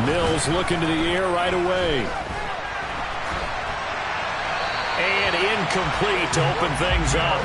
Mills looking to the air right away. And incomplete to open things up.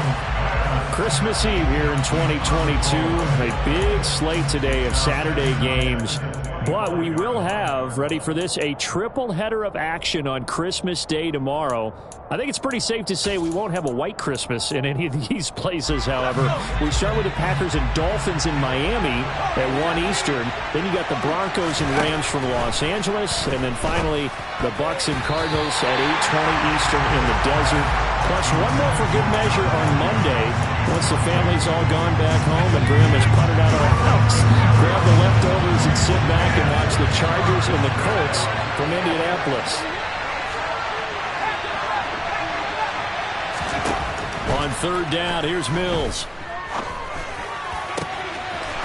Christmas Eve here in 2022. A big slate today of Saturday games. But we will have, ready for this, a triple header of action on Christmas Day tomorrow. I think it's pretty safe to say we won't have a white Christmas in any of these places, however. We start with the Packers and Dolphins in Miami at 1 Eastern. Then you got the Broncos and Rams from Los Angeles. And then finally, the Bucs and Cardinals at 8:20 Eastern in the desert. Plus one more for good measure on Monday. Once the family's all gone back home and Graham has putted out our house, grab the leftovers and sit back and watch the Chargers and the Colts from Indianapolis. On third down, here's Mills.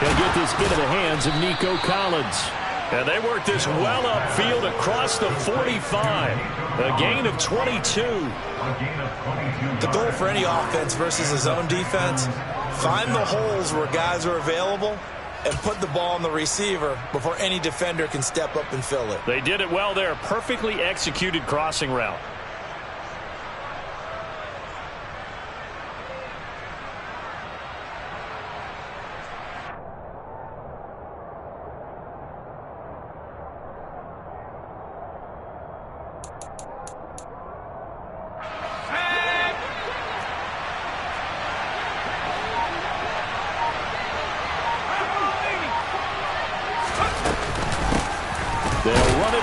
He'll get this into the hands of Nico Collins. And they work this well upfield across the 45. A gain of 22. The goal for any offense versus a zone defense, find the holes where guys are available and put the ball on the receiver before any defender can step up and fill it. They did it well there. Perfectly executed crossing route.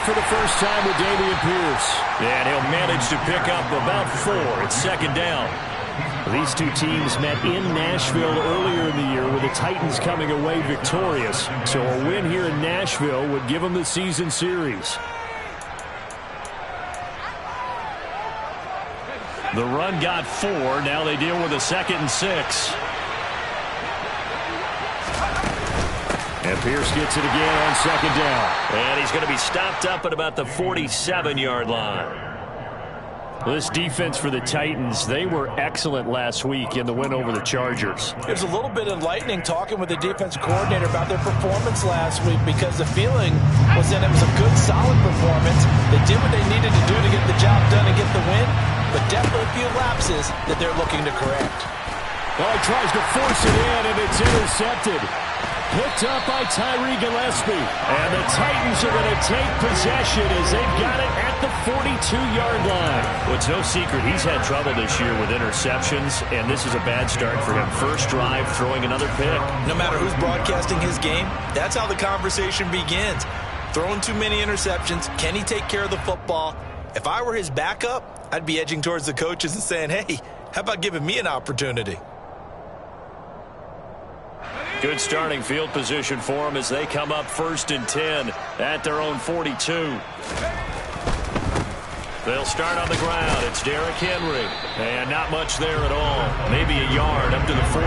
For the first time with Dameon Pierce. And he'll manage to pick up about 4 at second down. These two teams met in Nashville earlier in the year with the Titans coming away victorious. So a win here in Nashville would give them the season series. The run got 4. Now they deal with a 2nd and 6. And Pierce gets it again on second down. And he's going to be stopped up at about the 47-yard line. This defense for the Titans, they were excellent last week in the win over the Chargers. It was a little bit enlightening talking with the defense coordinator about their performance last week because the feeling was that it was a good, solid performance. They did what they needed to do to get the job done and get the win, but definitely a few lapses that they're looking to correct. Well, he tries to force it in, and it's intercepted. Picked up by Tyree Gillespie. And the Titans are going to take possession as they've got it at the 42-yard line. Well, it's no secret he's had trouble this year with interceptions, and this is a bad start for him. First drive, throwing another pick. No matter who's broadcasting his game, that's how the conversation begins. Throwing too many interceptions, can he take care of the football? If I were his backup, I'd be edging towards the coaches and saying, hey, how about giving me an opportunity? Good starting field position for them as they come up 1st and 10 at their own 42. They'll start on the ground. It's Derrick Henry. And not much there at all. Maybe a yard up to the 43.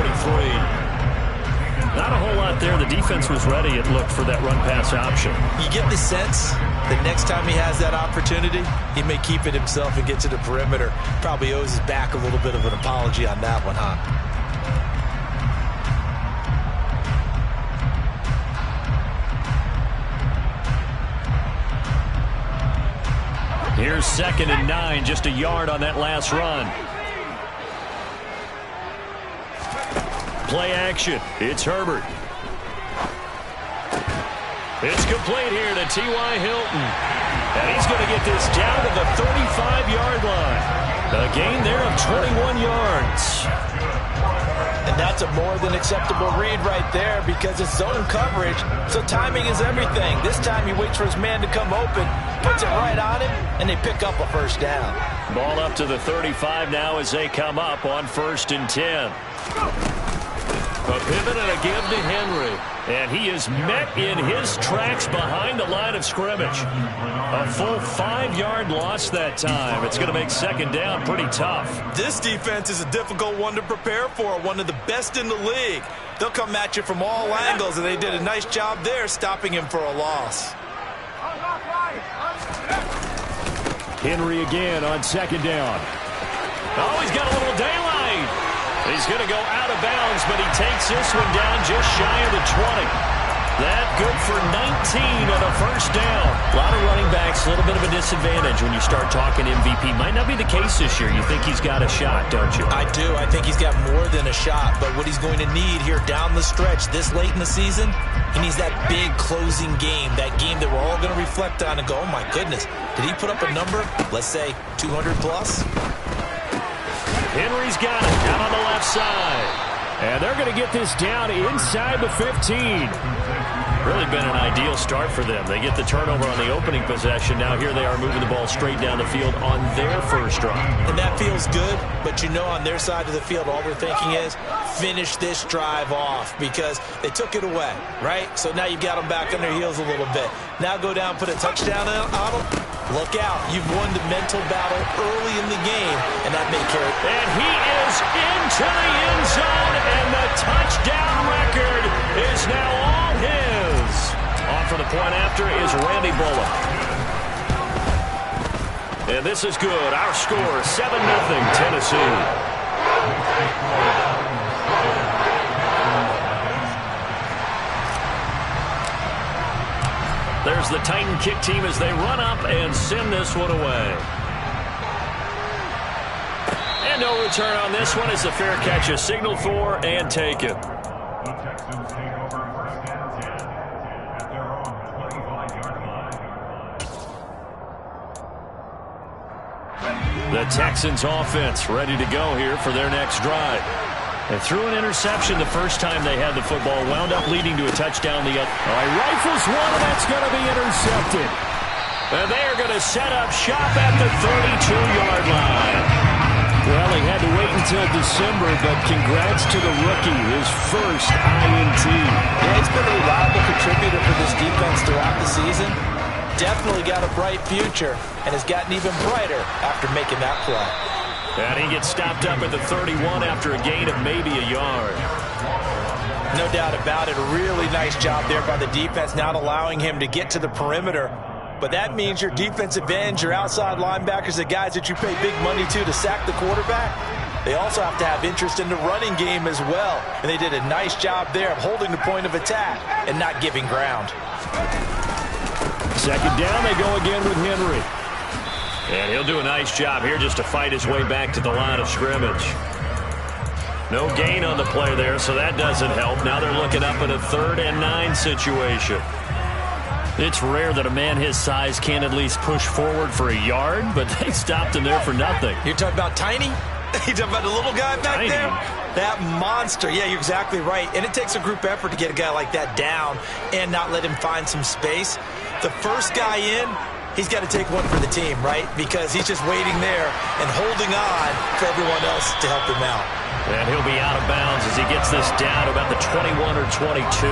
Not a whole lot there. The defense was ready, it looked, for that run-pass option. You get the sense that next time he has that opportunity, he may keep it himself and get to the perimeter. Probably owes his back a little bit of an apology on that one, huh? Here's 2nd and 9, just a yard on that last run. Play action. It's Herbert. It's complete here to T.Y. Hilton. And he's going to get this down to the 35-yard line. A gain there of 21 yards. And that's a more than acceptable read right there because it's zone coverage, so timing is everything. This time he waits for his man to come open, puts it right on him, and they pick up a first down. Ball up to the 35 now as they come up on 1st and 10. A pivot and a give to Henry. And he is met in his tracks behind the line of scrimmage. A full 5-yard loss that time. It's going to make second down pretty tough. This defense is a difficult one to prepare for, one of the best in the league. They'll come at you from all angles, and they did a nice job there stopping him for a loss. Henry again on second down. Oh, he's got a little daylight. He's going to go out of bounds, but he takes this one down just shy of the 20. That good for 19 and a first down. A lot of running backs, a little bit of a disadvantage when you start talking MVP. Might not be the case this year. You think he's got a shot, don't you? I do. I think he's got more than a shot. But what he's going to need here down the stretch this late in the season, he needs that big closing game, that game that we're all going to reflect on and go, oh, my goodness, did he put up a number, let's say, 200 plus? Henry's got it down on the left side. And they're going to get this down inside the 15. Really been an ideal start for them. They get the turnover on the opening possession. Now here they are moving the ball straight down the field on their first drive. And that feels good, but you know on their side of the field all they're thinking is finish this drive off because they took it away, right? So now you've got them back on their heels a little bit. Now go down, put a touchdown on them. Look out. You've won the mental battle early in the game, and that may carry. And he is into the end zone, and the touchdown record is now all his. On for the point after is Randy Bullock. And this is good. Our score, 7-0 Tennessee. There's the Titan kick team as they run up and send this one away. And no return on this one. It's a fair catch, a signal for and taken. The Texans offense ready to go here for their next drive. And threw an interception the first time they had the football, wound up leading to a touchdown the other. All right, rifles one, and that's going to be intercepted. And they are going to set up shop at the 32-yard line. Well, he had to wait until December, but congrats to the rookie, his first INT. Yeah, he's been a reliable contributor for this defense throughout the season. Definitely got a bright future, and has gotten even brighter after making that play. And he gets stopped up at the 31 after a gain of maybe a yard. No doubt about it. A really nice job there by the defense, not allowing him to get to the perimeter. But that means your defensive ends, your outside linebackers, the guys that you pay big money to sack the quarterback, they also have to have interest in the running game as well. And they did a nice job there of holding the point of attack and not giving ground. Second down, they go again with Henry. And he'll do a nice job here just to fight his way back to the line of scrimmage. No gain on the play there, so that doesn't help. Now they're looking up at a 3rd and 9 situation. It's rare that a man his size can't at least push forward for a yard, but they stopped him there for nothing. You're talking about Tiny? You're talking about the little guy back Tiny. there? That monster. Yeah, you're exactly right. And it takes a group effort to get a guy like that down and not let him find some space. The first guy in, he's got to take one for the team, right? Because he's just waiting there and holding on for everyone else to help him out. And he'll be out of bounds as he gets this down to about the 21 or 22.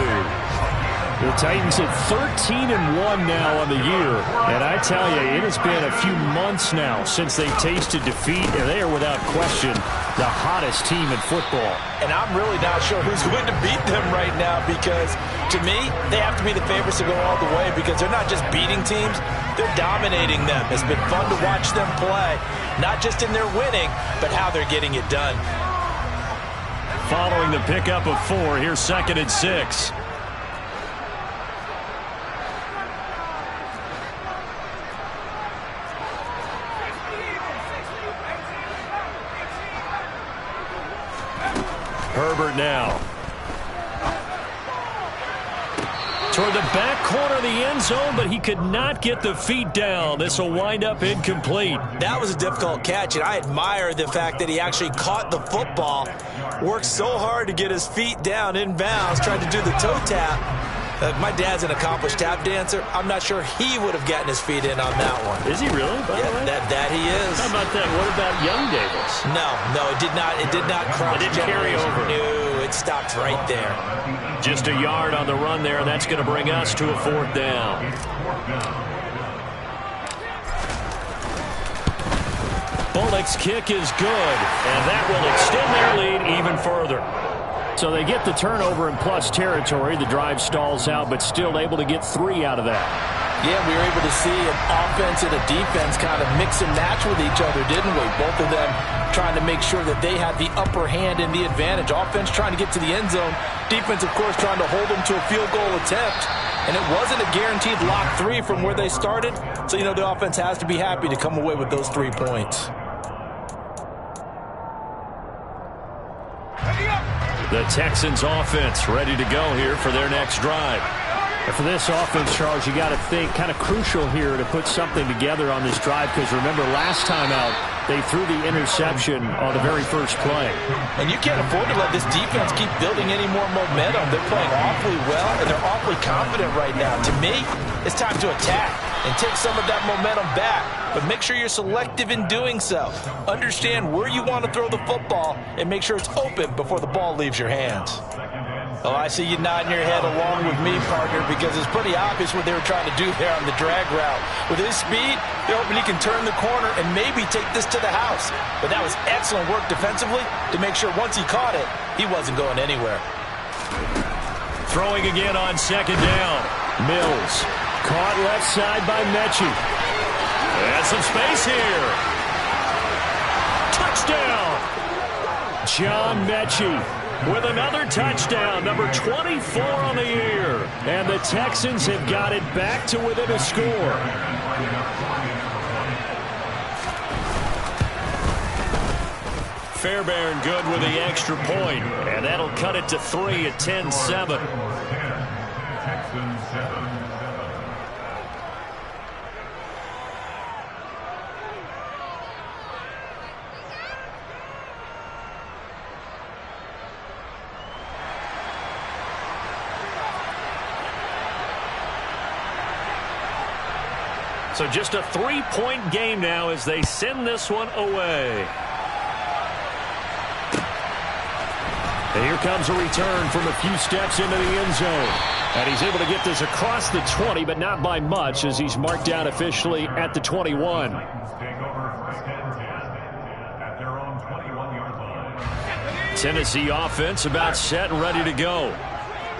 The Titans at 13-1 now on the year. And I tell you, it has been a few months now since they've tasted defeat, and they are without question the hottest team in football. And I'm really not sure who's going to beat them right now because, to me, they have to be the favorites to go all the way because they're not just beating teams, they're dominating them. It's been fun to watch them play, not just in their winning, but how they're getting it done. Following the pickup of 4, here's 2nd and 6. Herbert now. Toward the back corner of the end zone, but he could not get the feet down. This will wind up incomplete. That was a difficult catch, and I admire the fact that he actually caught the football, worked so hard to get his feet down inbounds, tried to do the toe tap. My dad's an accomplished tap dancer. I'm not sure he would have gotten his feet in on that one. Is he really? Yeah, that he is. How about that? What about Young Davis? No, it did not. It did not cross. It didn't carry over. No, it stopped right there. Just a yard on the run there, and that's going to bring us to a 4th down. Bullock's kick is good, and that will extend their lead even further. So they get the turnover in plus territory. The drive stalls out, but still able to get 3 out of that. Yeah, we were able to see an offense and a defense kind of mix and match with each other, didn't we? Both of them trying to make sure that they had the upper hand and the advantage. Offense trying to get to the end zone. Defense, of course, trying to hold them to a field goal attempt. And it wasn't a guaranteed lock 3 from where they started. So, you know, the offense has to be happy to come away with those 3 points. The Texans offense ready to go here for their next drive. And for this offense, Charles, you got to think kind of crucial here to put something together on this drive, because remember last time out they threw the interception on the very first play. And you can't afford to let this defense keep building any more momentum. They're playing awfully well, and they're awfully confident right now. To me, it's time to attack and take some of that momentum back. But make sure you're selective in doing so. Understand where you want to throw the football and make sure it's open before the ball leaves your hands. Oh, I see you nodding your head along with me, partner, because it's pretty obvious what they were trying to do there on the drag route. With his speed, they're hoping he can turn the corner and maybe take this to the house. But that was excellent work defensively to make sure once he caught it, he wasn't going anywhere. Throwing again on second down. Mills caught left side by Mechie. And some space here. Touchdown! John Mechie with another touchdown, number 24 on the year. And the Texans have got it back to within a score. Fairbairn good with the extra point, and that'll cut it to 3 at 10-7. So just a 3-point game now as they send this one away. And here comes a return from a few steps into the end zone. And he's able to get this across the 20, but not by much, as he's marked down officially at the 21. Tennessee offense about set and ready to go.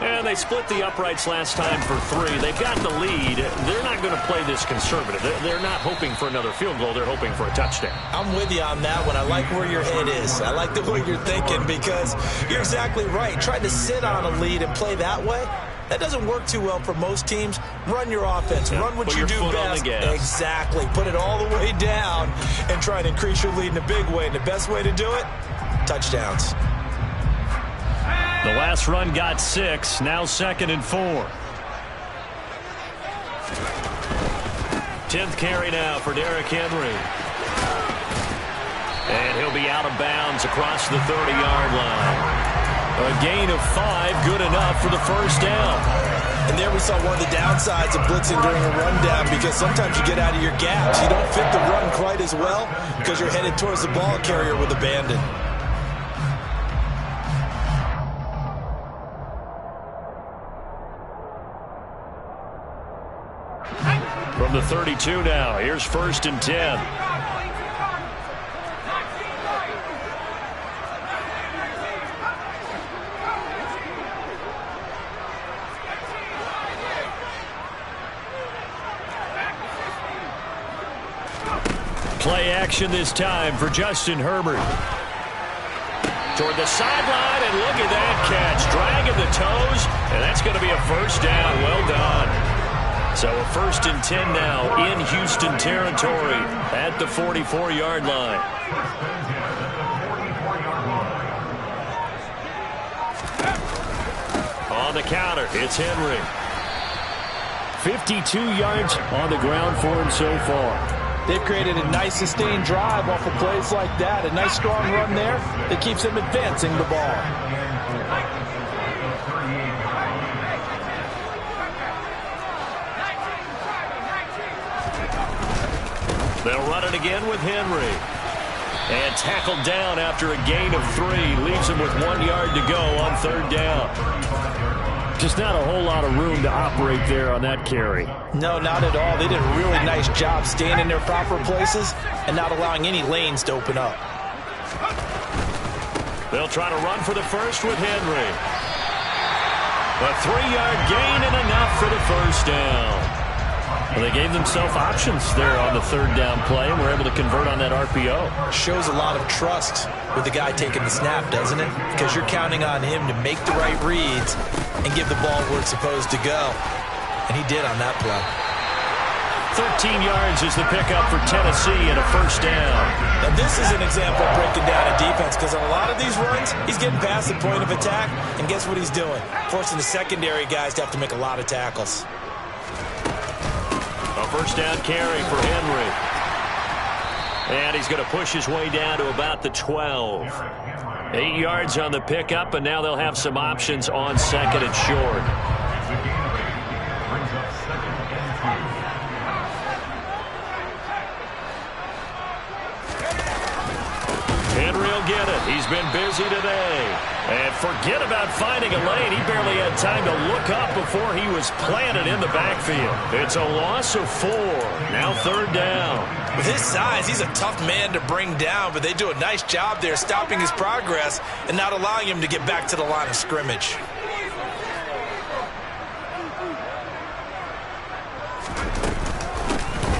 And they split the uprights last time for 3. They've got the lead. They're not going to play this conservative. They're not hoping for another field goal. They're hoping for a touchdown. I'm with you on that one. I like where your head is. I like the way you're thinking, because you're exactly right. Trying to sit on a lead and play that way, that doesn't work too well for most teams. Run your offense. Run what you do best. Exactly. Put it all the way down and try and increase your lead in a big way. And the best way to do it, touchdowns. The last run got 6. Now 2nd and 4. 10th carry now for Derrick Henry. And he'll be out of bounds across the 30-yard line. A gain of 5, good enough for the first down. And there we saw one of the downsides of blitzing during a rundown, because sometimes you get out of your gaps. You don't fit the run quite as well because you're headed towards the ball carrier with abandon. From the 32 now, here's 1st and 10. Play action this time for Justin Herbert. Toward the sideline, and look at that catch. Dragging the toes, and that's going to be a first down. Well done. So a 1st and 10 now in Houston territory at the 44-yard line. On the counter, it's Henry. 52 yards on the ground for him so far. They've created a nice sustained drive off of plays like that. A nice strong run there that keeps them advancing the ball. They'll run it again with Henry. And tackled down after a gain of 3. Leaves him with 1 yard to go on 3rd down. Just not a whole lot of room to operate there on that carry. No, not at all. They did a really nice job staying in their proper places and not allowing any lanes to open up. They'll try to run for the first with Henry. A 3-yard gain and enough for the first down. Well, they gave themselves options there on the third down play and were able to convert on that RPO. Shows a lot of trust with the guy taking the snap, doesn't it? Because you're counting on him to make the right reads and give the ball where it's supposed to go. And he did on that play. 13 yards is the pickup for Tennessee and a first down. And this is an example of breaking down a defense, because on a lot of these runs, he's getting past the point of attack, and guess what he's doing? Forcing the secondary guys to have to make a lot of tackles. A first down carry for Henry. And he's going to push his way down to about the 12. 8 yards on the pickup, and now they'll have some options on second and short. Henry will get it. He's been busy today. And forget about finding a lane. He barely had time to look up before he was planted in the backfield. It's a loss of 4. Now third down. With his size, he's a tough man to bring down, but they do a nice job there stopping his progress and not allowing him to get back to the line of scrimmage.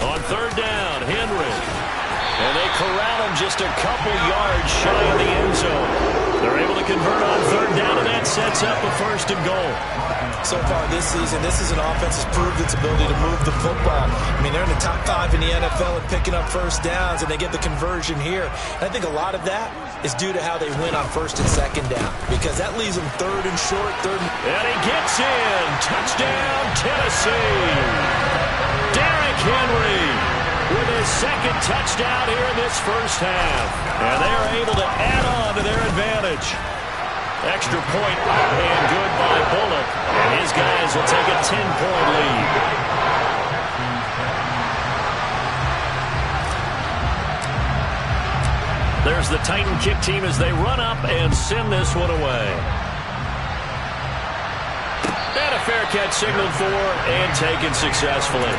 On third down, Henry. And they corral him just a couple yards shy of the end zone. They're able to convert on third down, and that sets up a first and goal. So far this season, this is an offense that's proved its ability to move the football. I mean, they're in the top 5 in the NFL and picking up first downs, and they get the conversion here. And I think a lot of that is due to how they win on first and second down, because that leaves them third and short, And he gets in. Touchdown, Tennessee. Derrick Henry with his second touchdown here in this first half. And they are able to add on to their advantage. Extra point up and good by Bullock. And his guys will take a 10-point lead. There's the Titan kick team as they run up and send this one away. And a fair catch signaled for and taken successfully.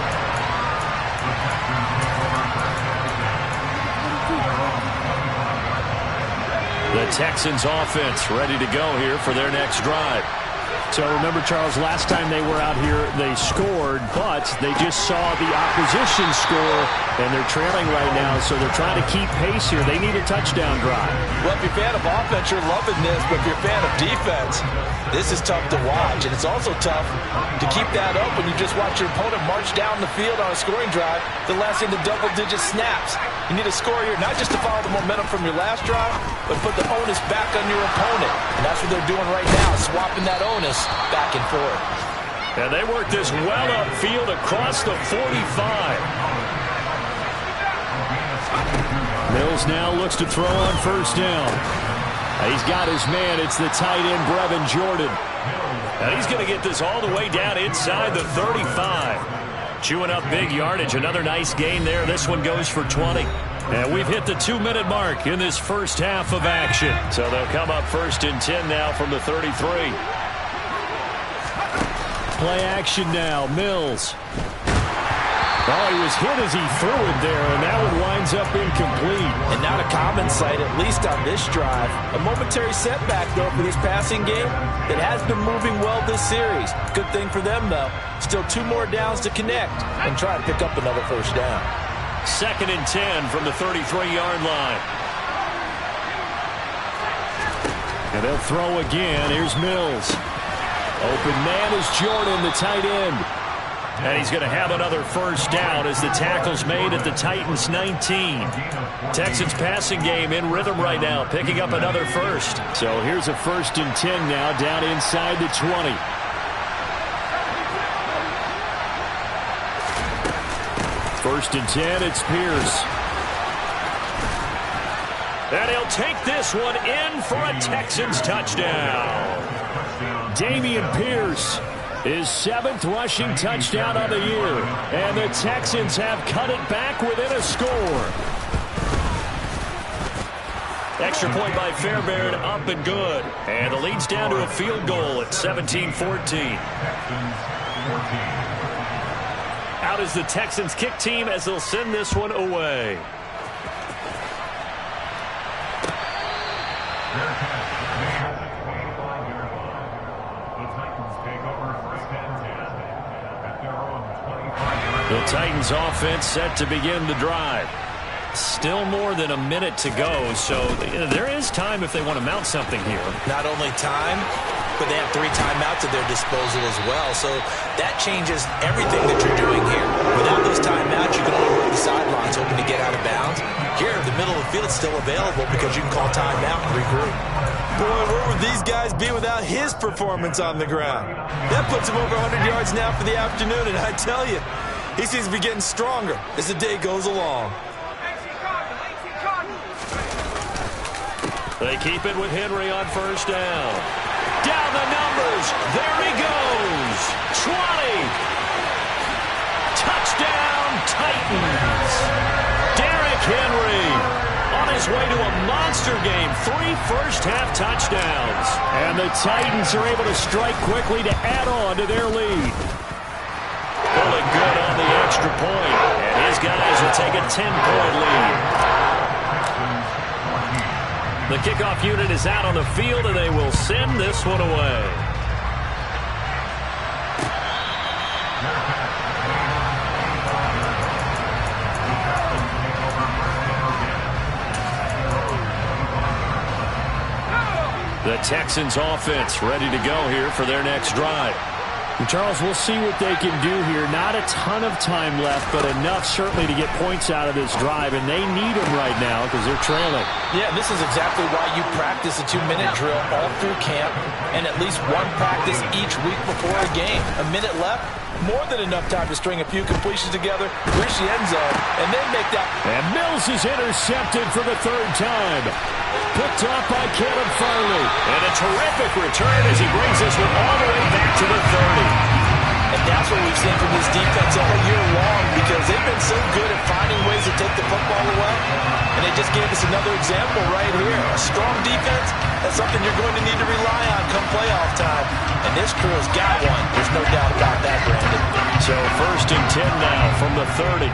The Texans offense ready to go here for their next drive. So remember, Charles, last time they were out here, they scored, but they just saw the opposition score, and they're trailing right now, so they're trying to keep pace here. They need a touchdown drive. Well, if you're a fan of offense, you're loving this, but if you're a fan of defense, this is tough to watch, and it's also tough to keep that up when you just watch your opponent march down the field on a scoring drive the last into double-digit snaps. You need a score here, not just to follow the momentum from your last drive, but put the onus back on your opponent. And that's what they're doing right now, swapping that onus back and forth. And they work this well upfield across the 45. Mills now looks to throw on first down. He's got his man. It's the tight end, Brevin Jordan. And he's going to get this all the way down inside the 35. Chewing up big yardage. Another nice gain there. This one goes for 20. And we've hit the 2-minute mark in this first half of action. So they'll come up first and 10 now from the 33. Play action now. Mills. Oh, he was hit as he threw it there, and that one winds up incomplete. And not a common sight, at least on this drive. A momentary setback, though, for this passing game that has been moving well this series. Good thing for them, though. Still 2 more downs to connect and try to pick up another first down. Second and 10 from the 33-yard line. And they'll throw again. Here's Mills. Open man is Jordan, the tight end. And he's going to have another first down as the tackle's made at the Titans' 19. Texans passing game in rhythm right now, picking up another first. So here's a first and 10 now down inside the 20. First and 10, it's Pierce. And he'll take this one in for a Texans touchdown. Dameon Pierce, his 7th rushing touchdown of the year. And the Texans have cut it back within a score. Extra point by Fairbairn, up and good. And the lead's down to a field goal at 17-14. Out is the Texans kick team as they'll send this one away. The Titans offense set to begin the drive. Still more than a minute to go, so there is time if they want to mount something here. Not only time, but they have 3 timeouts at their disposal as well. So that changes everything that you're doing here. Without those timeouts, you can only work the sidelines hoping to get out of bounds. Here, the middle of the field is still available because you can call timeout and regroup. Boy, where would these guys be without his performance on the ground? That puts him over 100 yards now for the afternoon, and I tell you, he seems to be getting stronger as the day goes along. They keep it with Henry on first down. Down the numbers. There he goes. 20. Touchdown, Titans. Derrick Henry on his way to a monster game. 3 first-half touchdowns. And the Titans are able to strike quickly to add on to their lead. Pulling good on the extra point. And his guys will take a 10-point lead. The kickoff unit is out on the field, and they will send this one away. The Texans offense ready to go here for their next drive. And Charles, we'll see what they can do here. Not a ton of time left, but enough certainly to get points out of this drive, and they need them right now because they're trailing. Yeah, this is exactly why you practice a 2-minute drill all through camp and at least one practice each week before a game. A minute left, more than enough time to string a few completions together, reach the end zone, and then make that. And Mills is intercepted for the 3rd time. Picked off by Caleb Farley. And a terrific return as he brings this one all the way back to the 30. And that's what we've seen from this defense all year long because they've been so good at finding ways to take the football away. And they just gave us another example right here. A strong defense, that's something you're going to need to rely on come playoff time. And this crew has got one. There's no doubt about that, Brandon. So 1st and 10 now from the 30.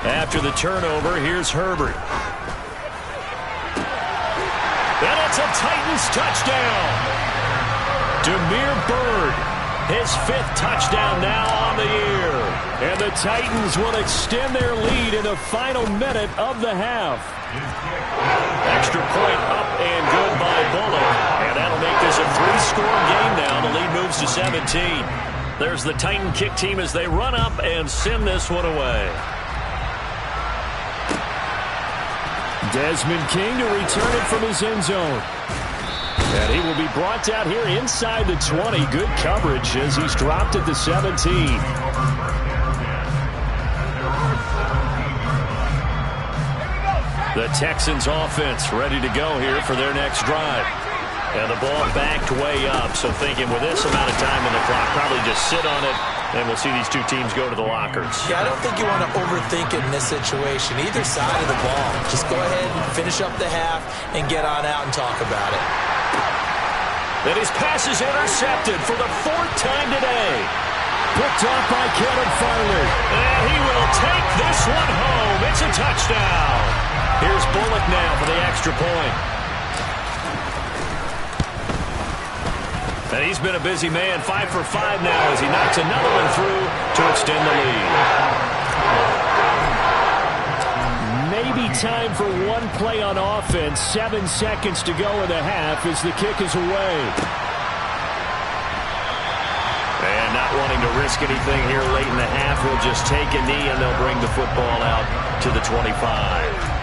After the turnover, here's Herbert. And it's a Titans touchdown. Demir Byrd, his 5th touchdown now on the year. And the Titans will extend their lead in the final minute of the half. Extra point up and good by Bullock. And that'll make this a 3-score game now. The lead moves to 17. There's the Titan kick team as they run up and send this one away. Desmond King to return it from his end zone. And he will be brought down here inside the 20. Good coverage as he's dropped at the 17. The Texans offense ready to go here for their next drive. And the ball backed way up, so thinking with this amount of time on the clock, probably just sit on it, and we'll see these 2 teams go to the lockers. Yeah, I don't think you want to overthink it in this situation, either side of the ball. Just go ahead and finish up the half and get on out and talk about it. And his pass is intercepted for the 4th time today. Picked off by Caleb Farley. And he will take this one home. It's a touchdown. Here's Bullock now for the extra point. And he's been a busy man, 5 for 5 now as he knocks another one through to extend the lead. Maybe time for one play on offense. 7 seconds to go in the half as the kick is away. And not wanting to risk anything here late in the half, he'll just take a knee and they'll bring the football out to the 25.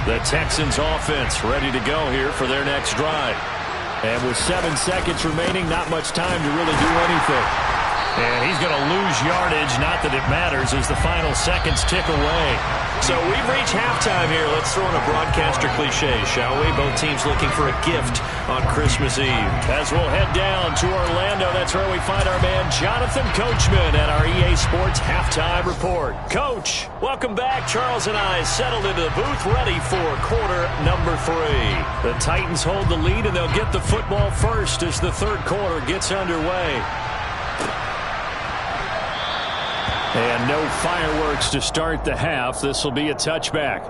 The Texans offense ready to go here for their next drive. And with 7 seconds remaining, not much time to really do anything. And he's going to lose yardage, not that it matters, as the final seconds tick away. So we've reached halftime here. Let's throw in a broadcaster cliche, shall we? Both teams looking for a gift on Christmas Eve. As we'll head down to Orlando, that's where we find our man Jonathan Coachman at our EA Sports Halftime Report. Coach, welcome back. Charles and I settled into the booth ready for quarter number 3. The Titans hold the lead, and they'll get the football first as the 3rd quarter gets underway. And no fireworks to start the half. This will be a touchback.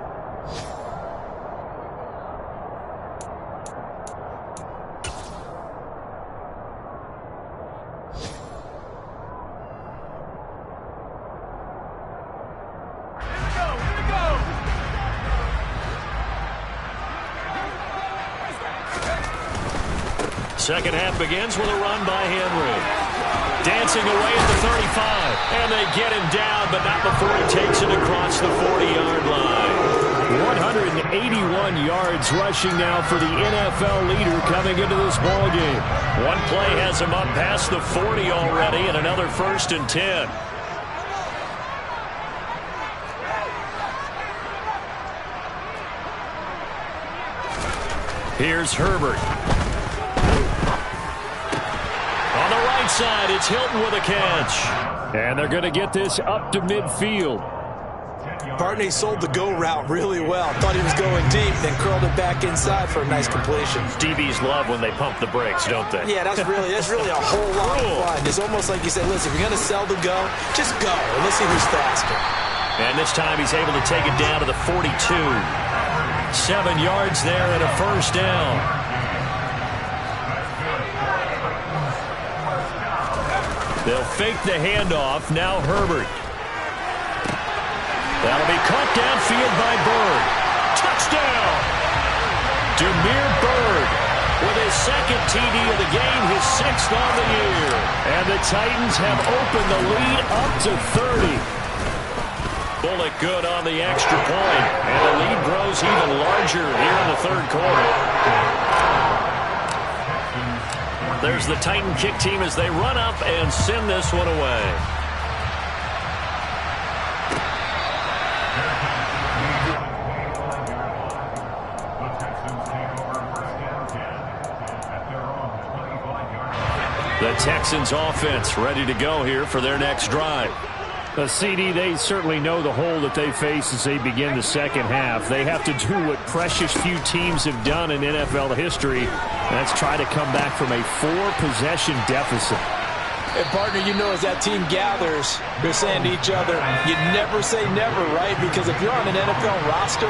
Second half begins with a run by Henry. Dancing away at the 35. And they get him down, but not before he takes it across the 40-yard line. 181 yards rushing now for the NFL leader coming into this ballgame. One play has him up past the 40 already, and another 1st and 10. Here's Herbert. On the right side, it's Hilton with a catch. And they're going to get this up to midfield. Partney sold the go route really well. Thought he was going deep, then curled it back inside for a nice completion. DBs love when they pump the brakes, don't they? Yeah, that's really a whole lot of fun. It's almost like you say, listen, if you're going to sell the go, just go, and let's see who's faster. And this time he's able to take it down to the 42. 7 yards there and a 1st down. They'll fake the handoff. Now Herbert. That'll be caught downfield by Bird. Touchdown! Demir Bird with his 2nd TD of the game, his 6th on the year. And the Titans have opened the lead up to 30. Bullet good on the extra point. And the lead grows even larger here in the 3rd quarter. There's the Titan kick team as they run up and send this one away. The Texans offense ready to go here for their next drive. The CD, they certainly know the hole that they face as they begin the second half. They have to do what precious few teams have done in NFL history. That's try to come back from a 4-possession deficit. And partner, you know, as that team gathers, they're saying to each other, you never say never, right? Because if you're on an NFL roster,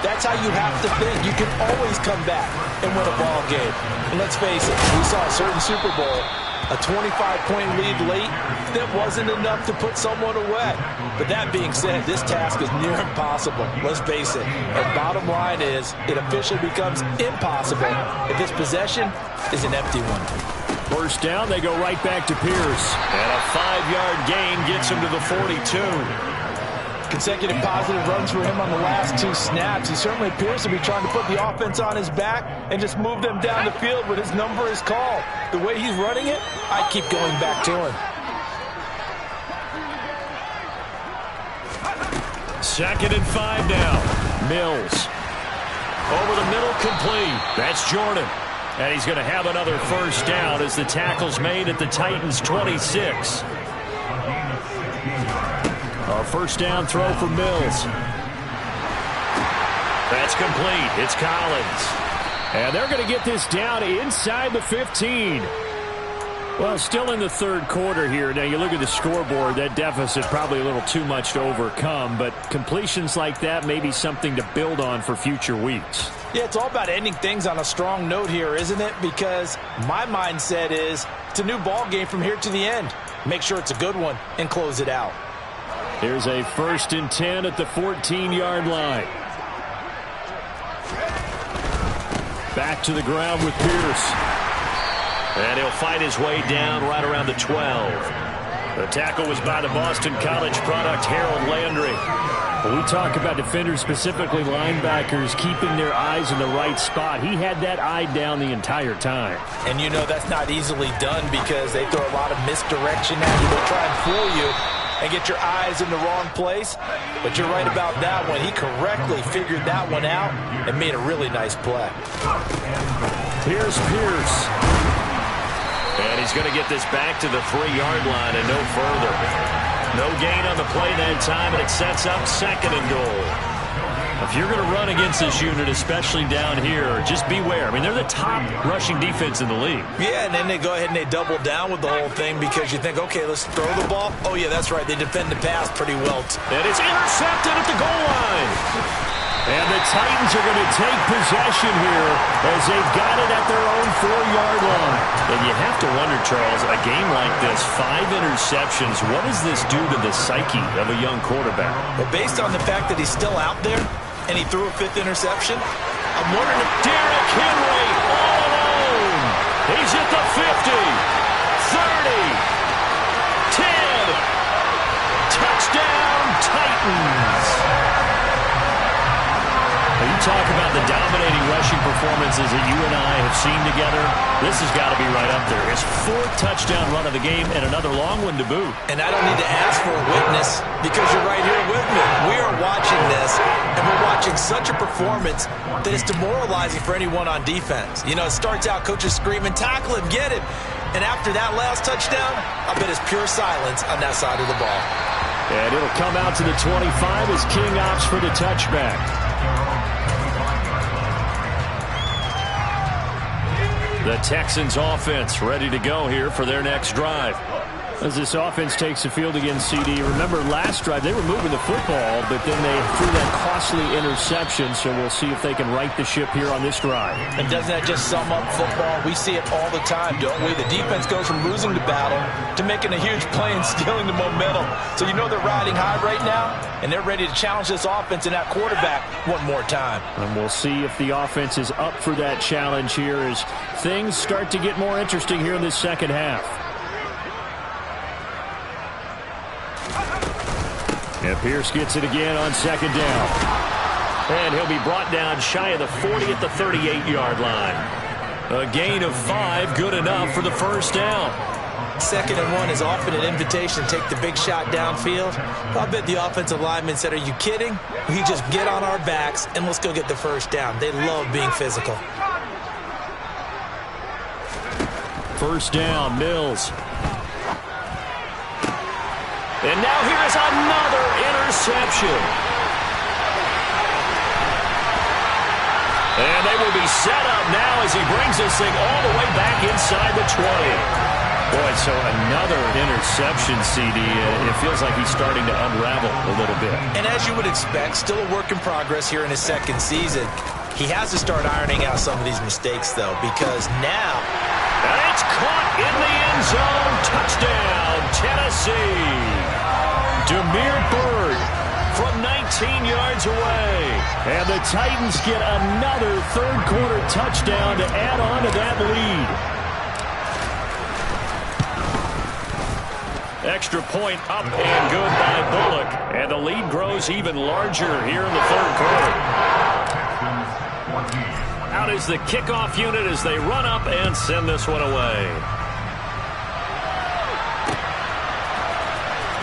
that's how you have to think. You can always come back and win a ball game. And let's face it, we saw a certain Super Bowl, a 25-point lead late, that wasn't enough to put someone away. But that being said, this task is near impossible. Let's face it. And bottom line is, it officially becomes impossible if this possession is an empty one. 1st down, they go right back to Pierce. And a 5-yard gain gets him to the 42. Consecutive positive runs for him on the last 2 snaps. He certainly appears to be trying to put the offense on his back and just move them down the field when his number is called. The way he's running it, I keep going back to him. 2nd and 5 now. Mills. Over the middle, complete. That's Jordan. And he's going to have another 1st down as the tackle's made at the Titans' 26. A 1st down throw for Mills. That's complete. It's Collins. And they're going to get this down inside the 15. Well, still in the 3rd quarter here. Now, you look at the scoreboard, that deficit probably a little too much to overcome, but completions like that may be something to build on for future weeks. Yeah, it's all about ending things on a strong note here, isn't it? Because my mindset is it's a new ball game from here to the end. Make sure it's a good one and close it out. Here's a 1st and 10 at the 14-yard line. Back to the ground with Pierce. And he'll fight his way down right around the 12. The tackle was by the Boston College product, Harold Landry. When we talk about defenders, specifically linebackers, keeping their eyes in the right spot, he had that eye down the entire time. And you know that's not easily done because they throw a lot of misdirection at you. They'll try and fool you and get your eyes in the wrong place. But you're right about that one. He correctly figured that one out and made a really nice play. Here's Pierce. And he's going to get this back to the 3-yard line and no further. No gain on the play that time, and it sets up 2nd and goal. If you're going to run against this unit, especially down here, just beware. I mean, they're the top rushing defense in the league. Yeah, and then they go ahead and they double down with the whole thing because you think, okay, let's throw the ball. Oh, yeah, that's right. They defend the pass pretty well. And it's intercepted at the goal line. And the Titans are going to take possession here as they've got it at their own 4-yard line. And you have to wonder, Charles, a game like this, 5 interceptions, what does this do to the psyche of a young quarterback? Well, based on the fact that he's still out there and he threw a 5th interception, I'm wondering if Derrick Henry all alone. He's at the 50, 30, 10. Touchdown, Titans. You talk about the dominating rushing performances that you and I have seen together. This has got to be right up there. His fourth touchdown run of the game and another long one to boot. And I don't need to ask for a witness because you're right here with me. We are watching this, and we're watching such a performance that is demoralizing for anyone on defense. You know, it starts out, coaches screaming, tackle him, get him. And after that last touchdown, I bet it's pure silence on that side of the ball. And it'll come out to the 25 as King opts for the touchback. The Texans offense ready to go here for their next drive. As this offense takes the field against CD, remember last drive they were moving the football, but then they threw that costly interception, so we'll see if they can right the ship here on this drive. And doesn't that just sum up football? We see it all the time, don't we? The defense goes from losing the battle to making a huge play and stealing the momentum. So you know they're riding high right now, and they're ready to challenge this offense and that quarterback one more time. And we'll see if the offense is up for that challenge here as things start to get more interesting here in this second half. And Pierce gets it again on second down. And he'll be brought down shy of the 40 at the 38-yard line. A gain of 5, good enough for the first down. 2nd and 1 is often an invitation to take the big shot downfield. I bet the offensive lineman said, are you kidding? We just get on our backs and let's go get the first down. They love being physical. First down, Mills. And now here is another interception. And they will be set up now as he brings this thing all the way back inside the 20. Boy, so another interception, CD. It feels like he's starting to unravel a little bit. And as you would expect, still a work in progress here in his second season. He has to start ironing out some of these mistakes, though, because now... And it's caught in the end zone. Touchdown, Tennessee. Demir Bird from 19 yards away. And the Titans get another third-quarter touchdown to add on to that lead. Extra point up and good by Bullock. And the lead grows even larger here in the third quarter. Out is the kickoff unit as they run up and send this one away.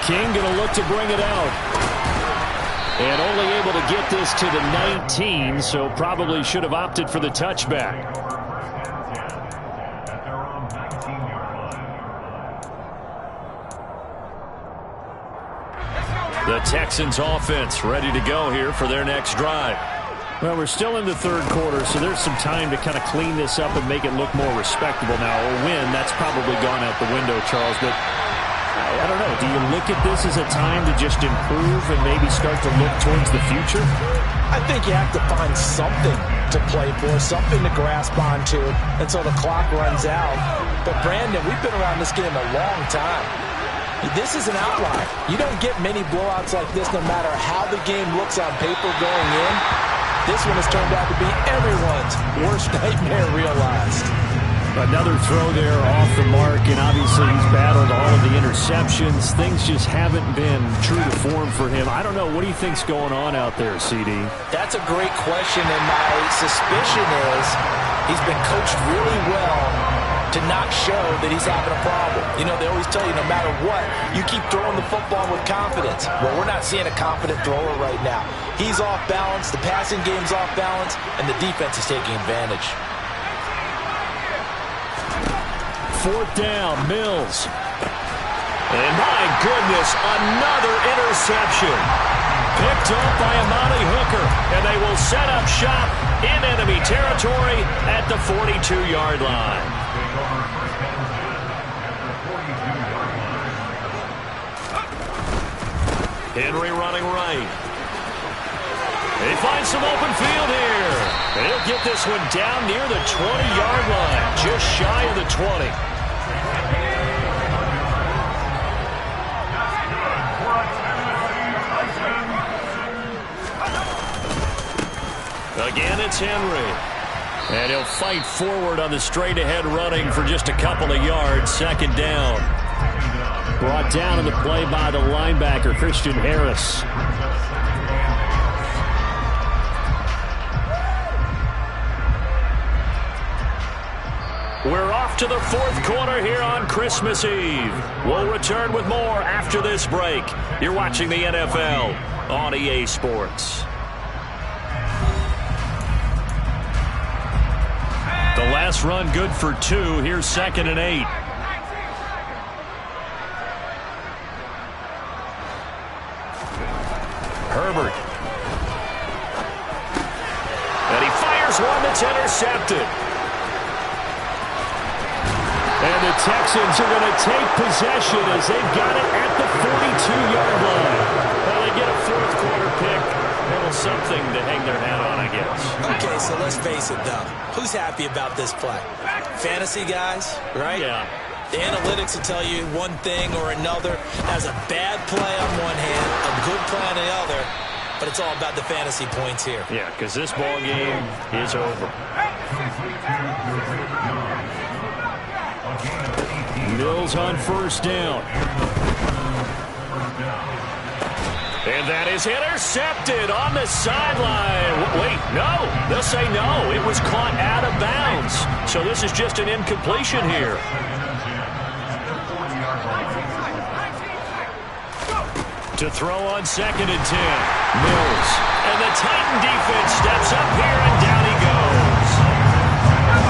King going to look to bring it out. And only able to get this to the 19, so probably should have opted for the touchback. The Texans offense ready to go here for their next drive. Well, we're still in the third quarter, so there's some time to kind of clean this up and make it look more respectable. Now, a win, that's probably gone out the window, Charles, but I don't know. Do you look at this as a time to just improve and maybe start to look towards the future? I think you have to find something to play for, something to grasp onto until the clock runs out. But, Brandon, we've been around this game a long time. This is an outlier. You don't get many blowouts like this no matter how the game looks on paper going in. This one has turned out to be everyone's worst nightmare realized. Another throw there off the mark, and obviously he's battled all of the interceptions. Things just haven't been true to form for him. I don't know. What do you think's going on out there, CD? That's a great question, and my suspicion is he's been coached really well to not show that he's having a problem. You know, they always tell you no matter what, you keep throwing the football with confidence. Well, we're not seeing a confident thrower right now. He's off balance, the passing game's off balance, and the defense is taking advantage. Fourth down, Mills. And my goodness, another interception. Picked up by Amani Hooker, and they will set up shop in enemy territory at the 42-yard line. Henry running right. They find some open field here. And he'll get this one down near the 20-yard line, just shy of the 20. Again, it's Henry. And he'll fight forward on the straight-ahead running for just a couple of yards. Second down. Brought down in the play by the linebacker, Christian Harris. We're off to the fourth quarter here on Christmas Eve. We'll return with more after this break. You're watching the NFL on EA Sports. The last run good for 2. Here's 2nd and 8. Herbert. And he fires one that's intercepted. And the Texans are going to take possession as they've got it at the 42-yard line. Well, they get a fourth quarter pick. A little something to hang their hat on, I guess. Okay, so let's face it, though. Who's happy about this play? Fantasy guys, right? Yeah. The analytics will tell you one thing or another. That's a bad play on one hand, a good play on the other. But it's all about the fantasy points here. Yeah, because this ball game is over. Mills on first down. And that is intercepted on the sideline. Wait, no. They'll say no. It was caught out of bounds. So this is just an incompletion here. To throw on 2nd and 10. Mills. And the Titan defense steps up here, and down he goes.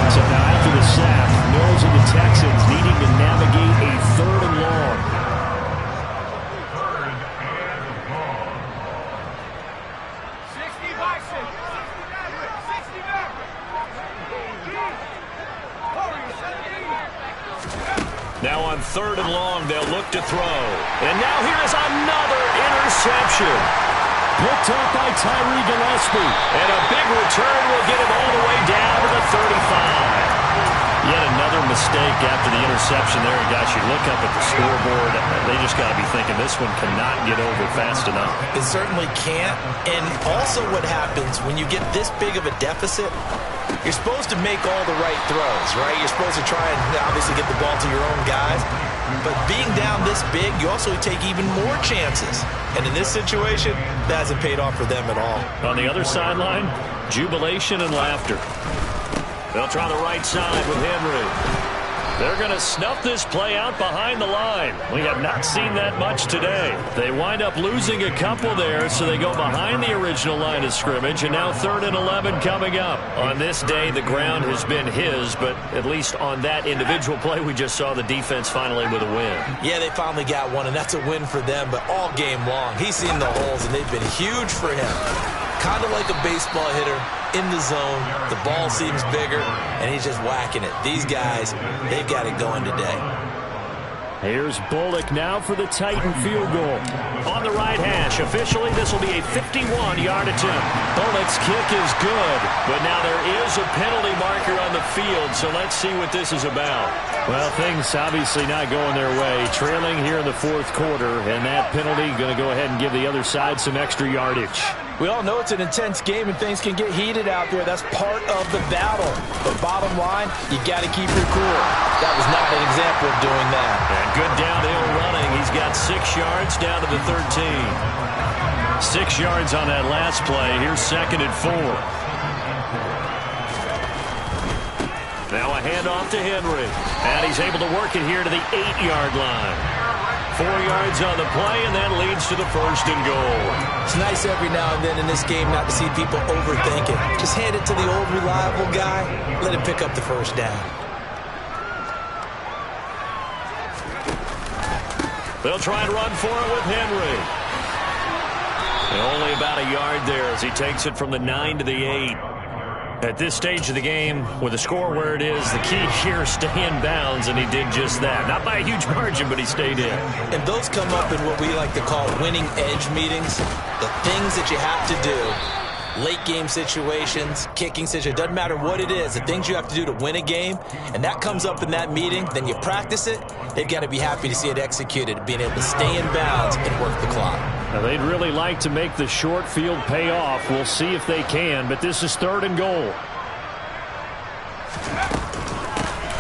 So now after the sack, Mills and the Texans needing to navigate a 3rd and long. Now on 3rd and long, they'll look to throw. And now here's another interception. Picked up by Tyree Gillespie. And a big return will get him all the way down to the 35. Yet another mistake after the interception there. And gosh, you look up at the scoreboard, they just got to be thinking this one cannot get over fast enough. It certainly can't. And also what happens when you get this big of a deficit, you're supposed to make all the right throws, right? You're supposed to try and obviously get the ball to your own guys. But being down this big, you also take even more chances. And in this situation, that hasn't paid off for them at all. On the other sideline, jubilation and laughter. They'll try the right side with Henry. They're going to snuff this play out behind the line. We have not seen that much today. They wind up losing a couple there, so they go behind the original line of scrimmage, and now 3rd and 11 coming up. On this day, the ground has been his, but at least on that individual play, we just saw the defense finally with a win. Yeah, they finally got one, and that's a win for them, but all game long, he's seen the holes, and they've been huge for him. Kind of like a baseball hitter in the zone. The ball seems bigger, and he's just whacking it. These guys, they've got it going today. Here's Bullock now for the Titan field goal. On the right hash, officially this will be a 51-yard attempt. Bullock's kick is good, but now there is a penalty marker on the field, so let's see what this is about. Well, things obviously not going their way. Trailing here in the fourth quarter, and that penalty going to go ahead and give the other side some extra yardage. We all know it's an intense game and things can get heated out there. That's part of the battle. But bottom line, you got to keep your cool. That was not an example of doing that. And good downhill running. He's got 6 yards down to the 13. 6 yards on that last play. Here's 2nd and 4. Now a handoff to Henry. And he's able to work it here to the 8-yard line. 4 yards on the play, and that leads to the 1st and goal. It's nice every now and then in this game not to see people overthink it. Just hand it to the old reliable guy. Let him pick up the 1st down. They'll try and run for it with Henry. And only about a yard there as he takes it from the 9 to the 8. At this stage of the game, with the score where it is, the key here is stay in bounds, and he did just that. Not by a huge margin, but he stayed in. And those come up in what we like to call winning edge meetings. The things that you have to do, late game situations, kicking situations, doesn't matter what it is, the things you have to do to win a game, and that comes up in that meeting, then you practice it, they've got to be happy to see it executed, being able to stay in bounds and work the clock. Now, they'd really like to make the short field pay off. We'll see if they can, but this is 3rd and goal.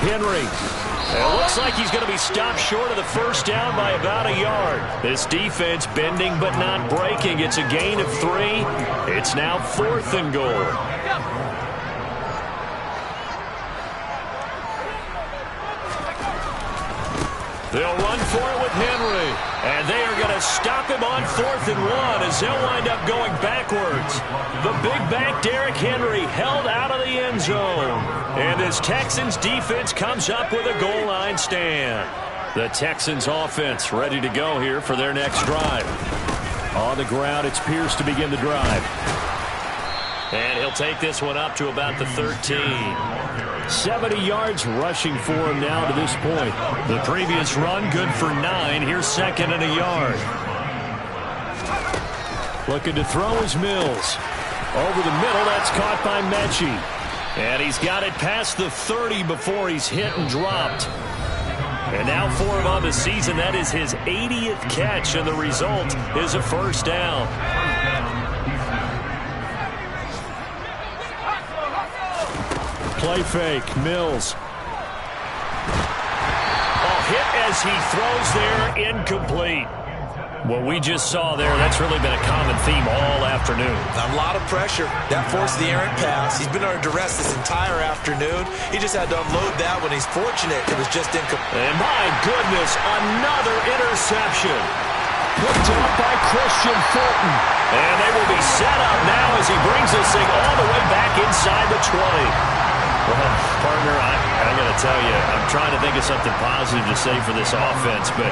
Henry. It looks like he's going to be stopped short of the first down by about a yard. This defense bending but not breaking. It's a gain of 3. It's now 4th and goal. They'll run for it with Henry. And they are going to stop him on 4th and 1 as they'll wind up going backwards. The big back Derrick Henry held out of the end zone. And this Texans defense comes up with a goal line stand. The Texans offense ready to go here for their next drive. On the ground, it's Pierce to begin the drive. And he'll take this one up to about the 13. 70 yards rushing for him now to this point. The previous run good for 9. Here's 2nd and a yard. Looking to throw is Mills. Over the middle, that's caught by Mechie. And he's got it past the 30 before he's hit and dropped. And now for him on the season, that is his 80th catch, and the result is a first down. Play fake, Mills. Hit as he throws there, incomplete. What we just saw there, that's really been a common theme all afternoon. A lot of pressure. That forced the errant pass. He's been under duress this entire afternoon. He just had to unload that when he's fortunate. It was just incomplete. And my goodness, another interception. Picked up by Christian Fulton. And they will be set up now as he brings this thing all the way back inside the 20. Well, partner, I got to tell you, I'm trying to think of something positive to say for this offense, but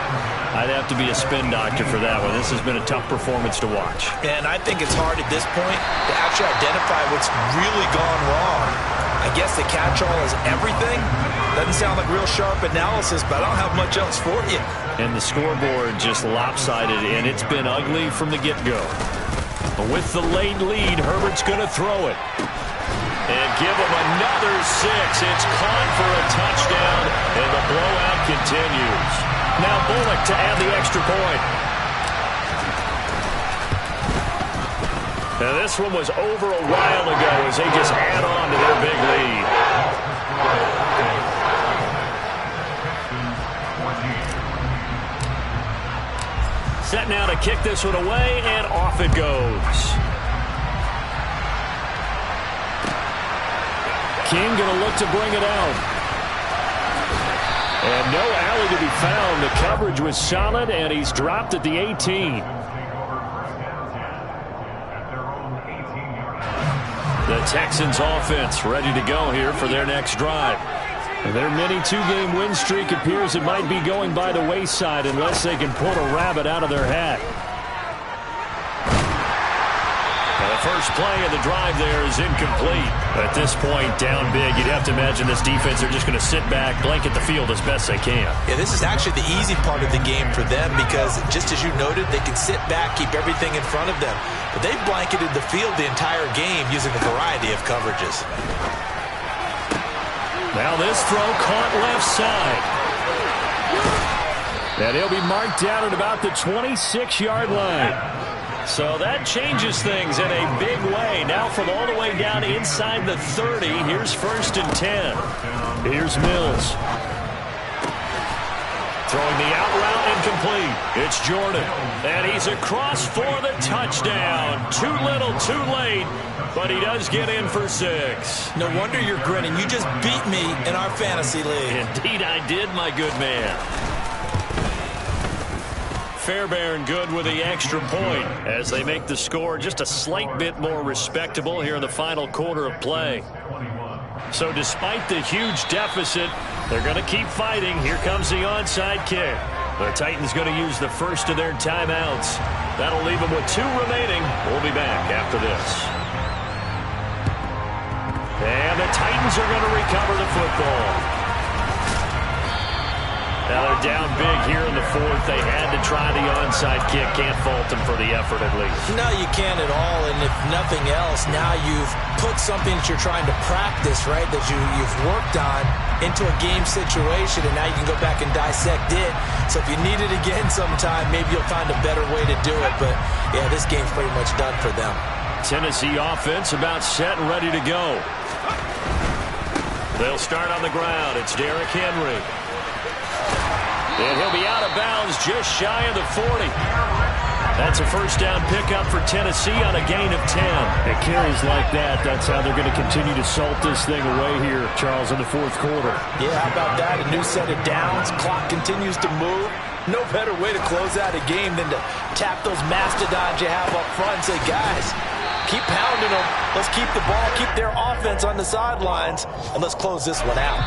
I'd have to be a spin doctor for that one. This has been a tough performance to watch. And I think it's hard at this point to actually identify what's really gone wrong. I guess the catch-all is everything. Doesn't sound like real sharp analysis, but I don't have much else for you. And the scoreboard just lopsided, and it's been ugly from the get-go. With the late lead, Herbert's going to throw it. And give him another 6. It's caught for a touchdown, and the blowout continues. Now Bullock to add the extra point. Now this one was over a while ago as they just add on to their big lead. Set now to kick this one away, and off it goes. King going to look to bring it out. And no alley to be found. The coverage was solid, and he's dropped at the 18. The Texans offense ready to go here for their next drive. And their mini 2-game win streak appears it might be going by the wayside unless they can pull a rabbit out of their hat. First play of the drive there is incomplete. At this point, down big, you'd have to imagine this defense are just going to sit back, blanket the field as best they can. Yeah, this is actually the easy part of the game for them because, just as you noted, they can sit back, keep everything in front of them. But they've blanketed the field the entire game using a variety of coverages. Now this throw caught left side. And he'll be marked down at about the 26-yard line. So that changes things in a big way. Now from all the way down inside the 30, here's 1st and 10. Here's Mills. Throwing the out route incomplete. It's Jordan. And he's across for the touchdown. Too little, too late. But he does get in for 6. No wonder you're grinning. You just beat me in our fantasy league. Indeed I did, my good man. Fairbairn good with the extra point as they make the score just a slight bit more respectable here in the final quarter of play. So despite the huge deficit, they're going to keep fighting. Here comes the onside kick. The Titans going to use the first of their timeouts. That'll leave them with 2 remaining. We'll be back after this. And the Titans are going to recover the football. Now they're down big here in the 4th. They had to try the onside kick. Can't fault them for the effort at least. No, you can't at all. And if nothing else, now you've put something that you're trying to practice, right, that you've worked on into a game situation, and now you can go back and dissect it. So if you need it again sometime, maybe you'll find a better way to do it. But, yeah, this game's pretty much done for them. Tennessee offense about set and ready to go. They'll start on the ground. It's Derrick Henry. And he'll be out of bounds just shy of the 40. That's a first down pickup for Tennessee on a gain of 10. It carries like that. That's how they're going to continue to salt this thing away here, Charles, in the fourth quarter. Yeah, how about that? A new set of downs. Clock continues to move. No better way to close out a game than to tap those mastodons you have up front and say, guys, keep pounding them. Let's keep the ball, keep their offense on the sidelines, and let's close this one out.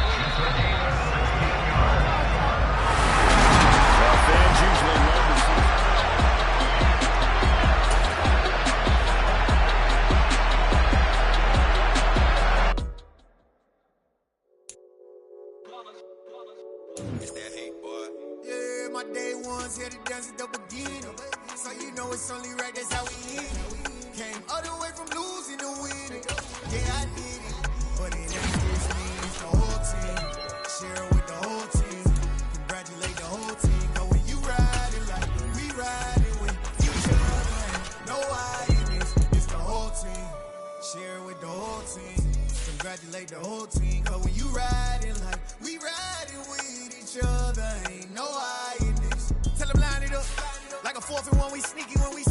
Well, fans usually love to see. It's that hate, boy. Yeah, my day ones here to dance at the beginning. So you know it's only right, that's how we eat. Came all the way from losing to winning. Yeah, I did it. But it ain't just me, it's the whole team. Share with the whole team. Congratulate the whole team. Cause when you riding like we riding with each other, no I in this, it's the whole team. Share with the whole team. Congratulate the whole team. Cause when you riding like we riding with each other, ain't no I in this. Tell them line it up like a 4th and 1. We sneaky when we